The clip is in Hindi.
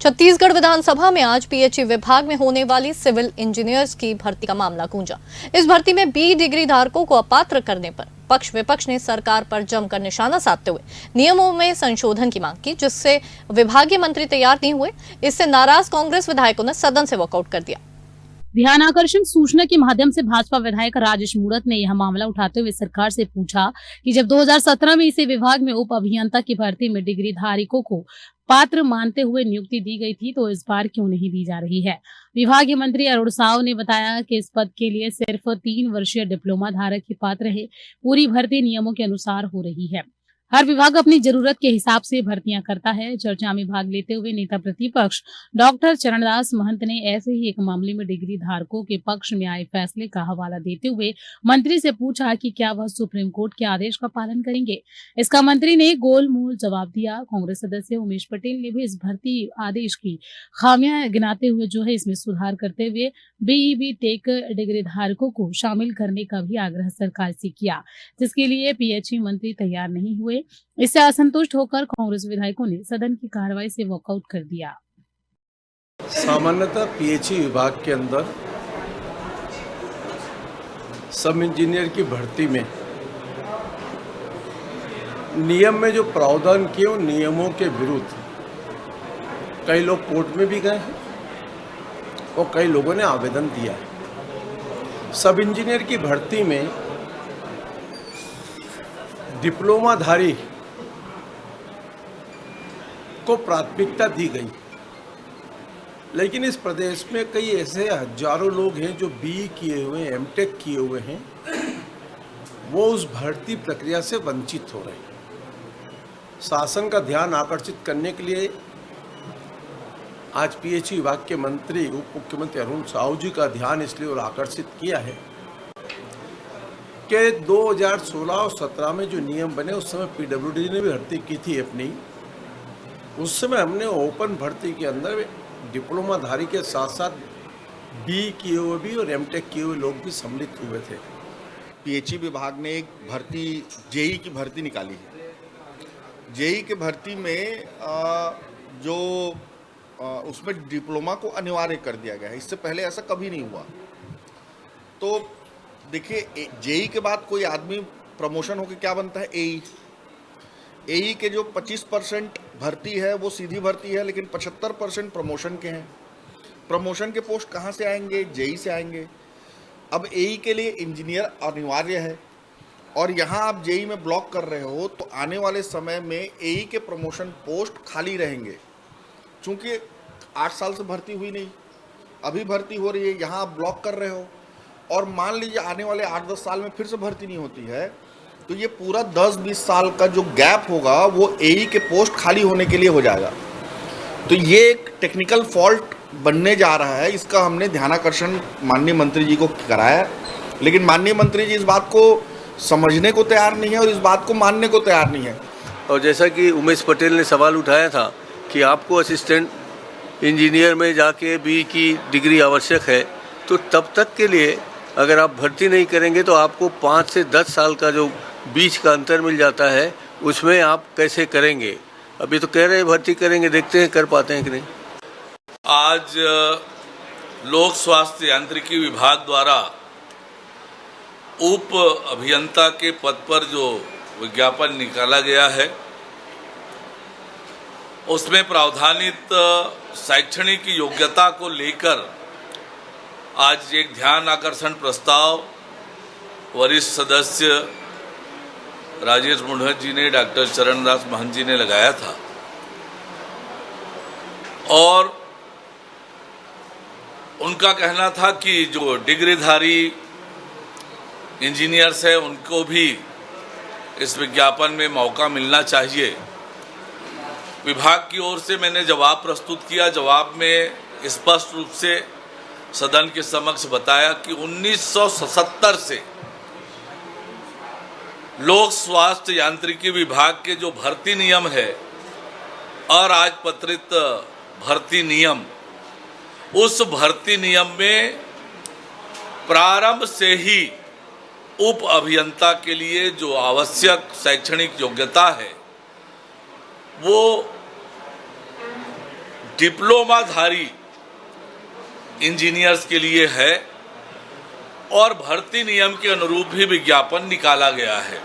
छत्तीसगढ़ विधानसभा में आज पीएचई विभाग में होने वाली सिविल इंजीनियर्स की भर्ती का मामला गूंजा। इस भर्ती में बी डिग्री धारकों को अपात्र करने पर पक्ष विपक्ष ने सरकार पर जमकर निशाना साधते हुए नियमों में संशोधन की मांग की, जिससे विभागीय मंत्री तैयार नहीं हुए। इससे नाराज कांग्रेस विधायकों ने सदन से वॉकआउट कर दिया। ध्यानाकर्षण सूचना के माध्यम से भाजपा विधायक राजेश मूणत ने यह मामला उठाते हुए सरकार से पूछा कि जब 2017 में इसे विभाग में उप अभियंता की भर्ती में डिग्री धारकों को पात्र मानते हुए नियुक्ति दी गई थी, तो इस बार क्यों नहीं दी जा रही है। विभागीय मंत्री अरुण साव ने बताया कि इस पद के लिए सिर्फ 3 वर्षीय डिप्लोमा धारक ही पात्र है। पूरी भर्ती नियमों के अनुसार हो रही है। हर विभाग अपनी जरूरत के हिसाब से भर्तियां करता है। चर्चा में भाग लेते हुए नेता प्रतिपक्ष डॉक्टर चरणदास महंत ने ऐसे ही एक मामले में डिग्री धारकों के पक्ष में आए फैसले का हवाला देते हुए मंत्री से पूछा कि क्या वह सुप्रीम कोर्ट के आदेश का पालन करेंगे। इसका मंत्री ने गोलमोल जवाब दिया। कांग्रेस सदस्य उमेश पटेल ने भी इस भर्ती आदेश की खामियां गिनाते हुए जो है इसमें सुधार करते हुए बीईबी टेक डिग्री धारकों को शामिल करने का भी आग्रह सरकार से किया, जिसके लिए पीएचई मंत्री तैयार नहीं हुए। इससे असंतुष्ट होकर कांग्रेस विधायकों ने सदन की कार्रवाई से वॉकआउट कर दिया। सामान्यतः पीएचई विभाग के अंदर सब इंजीनियर की भर्ती में नियम में जो प्रावधान किए उन नियमों के विरुद्ध कई लोग कोर्ट में भी गए हैं और कई लोगों ने आवेदन दिया है। सब इंजीनियर की भर्ती में डिप्लोमाधारी को प्राथमिकता दी गई, लेकिन इस प्रदेश में कई ऐसे हजारों लोग हैं जो बीई किए हुए, एमटेक किए हुए हैं, वो उस भर्ती प्रक्रिया से वंचित हो रहे हैं। शासन का ध्यान आकर्षित करने के लिए आज पीएचई विभाग के मंत्री उप मुख्यमंत्री अरुण साव जी का ध्यान इसलिए और आकर्षित किया है कि 2016 और 17 में जो नियम बने उस समय पीडब्ल्यूडी ने भी भर्ती की थी अपनी। उस समय हमने ओपन भर्ती के अंदर डिप्लोमाधारी के साथ साथ बी किए हुए भी और एमटेक किए हुए लोग भी सम्मिलित हुए थे। पीएचई विभाग ने एक भर्ती जेई की भर्ती निकाली है। जेई के भर्ती में उसमें डिप्लोमा को अनिवार्य कर दिया गया है। इससे पहले ऐसा कभी नहीं हुआ। तो देखिए, जेई के बाद कोई आदमी प्रमोशन होकर क्या बनता है, एई के जो 25% भर्ती है वो सीधी भर्ती है, लेकिन 75% प्रमोशन के हैं। प्रमोशन के पोस्ट कहाँ से आएंगे? जेई से आएंगे। अब एई के लिए इंजीनियर अनिवार्य है और यहाँ आप जेई में ब्लॉक कर रहे हो, तो आने वाले समय में एई के प्रमोशन पोस्ट खाली रहेंगे। चूँकि 8 साल से भर्ती हुई नहीं, अभी भर्ती हो रही है, यहाँ आप ब्लॉक कर रहे हो और मान लीजिए आने वाले 8-10 साल में फिर से भर्ती नहीं होती है, तो ये पूरा 10-20 साल का जो गैप होगा वो एई के पोस्ट खाली होने के लिए हो जाएगा। तो ये एक टेक्निकल फॉल्ट बनने जा रहा है। इसका हमने ध्यानाकर्षण माननीय मंत्री जी को कराया, लेकिन माननीय मंत्री जी इस बात को समझने को तैयार नहीं है और इस बात को मानने को तैयार नहीं है। और जैसा कि उमेश पटेल ने सवाल उठाया था कि आपको असिस्टेंट इंजीनियर में जाके बी की डिग्री आवश्यक है, तो तब तक के लिए अगर आप भर्ती नहीं करेंगे तो आपको 5 से 10 साल का जो बीच का अंतर मिल जाता है, उसमें आप कैसे करेंगे। अभी तो कह रहे हैं भर्ती करेंगे, देखते हैं कर पाते हैं कि नहीं। आज लोक स्वास्थ्य यांत्रिकी विभाग द्वारा उप अभियंता के पद पर जो विज्ञापन निकाला गया है, उसमें प्रावधानित शैक्षणिक योग्यता को लेकर आज एक ध्यान आकर्षण प्रस्ताव वरिष्ठ सदस्य राजेश मूणत जी ने, डॉक्टर चरणदास महंत जी ने लगाया था और उनका कहना था कि जो डिग्रीधारी इंजीनियर्स हैं उनको भी इस विज्ञापन में मौका मिलना चाहिए। विभाग की ओर से मैंने जवाब प्रस्तुत किया। जवाब में स्पष्ट रूप से सदन के समक्ष बताया कि 1977 से लोक स्वास्थ्य यांत्रिकी विभाग के जो भर्ती नियम है, अराजपत्रित भर्ती नियम, उस भर्ती नियम में प्रारंभ से ही उप अभियंता के लिए जो आवश्यक शैक्षणिक योग्यता है वो डिप्लोमाधारी इंजीनियर्स के लिए है और भर्ती नियम के अनुरूप भी विज्ञापन निकाला गया है।